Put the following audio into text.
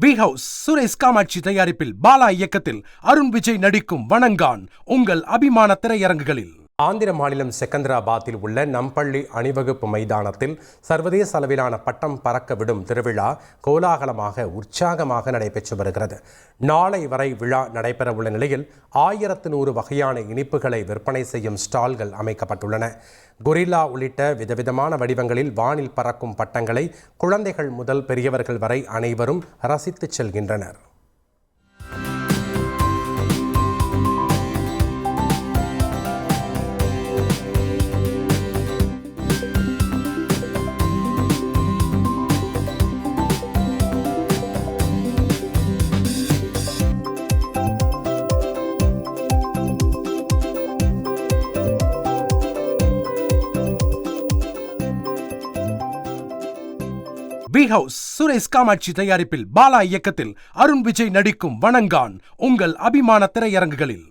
We house Suresh Kamakshi தயாரிப்பில் பாலா இயக்கத்தில் அருண் விஜய் நடிக்கும் வணங்கான் உங்கள் அபிமான திரையரங்குகளில். ஆந்திர மாநிலம் செகந்திராபாத்தில் உள்ள நம்பள்ளி அணிவகுப்பு மைதானத்தில் சர்வதேச அளவிலான பட்டம் பறக்க விடும் திருவிழா கோலாகலமாக உற்சாகமாக நடைபெற்று வருகிறது. நாளை வரை விழா நடைபெறவுள்ள நிலையில் 1100 வகையான இனிப்புகளை விற்பனை செய்யும் ஸ்டால்கள் அமைக்கப்பட்டுள்ளன. கொரில்லா உள்ளிட்ட விதவிதமான வடிவங்களில் வானில் பறக்கும் பட்டங்களை குழந்தைகள் முதல் பெரியவர்கள் வரை அனைவரும் ரசித்து செல்கின்றனர். வி ஹவுஸ் சுரேஷ் காமாட்சி தயாரிப்பில் பாலா இயக்கத்தில் அருண் விஜய் நடிக்கும் வணங்கான் உங்கள் அபிமான திரையரங்குகளில்.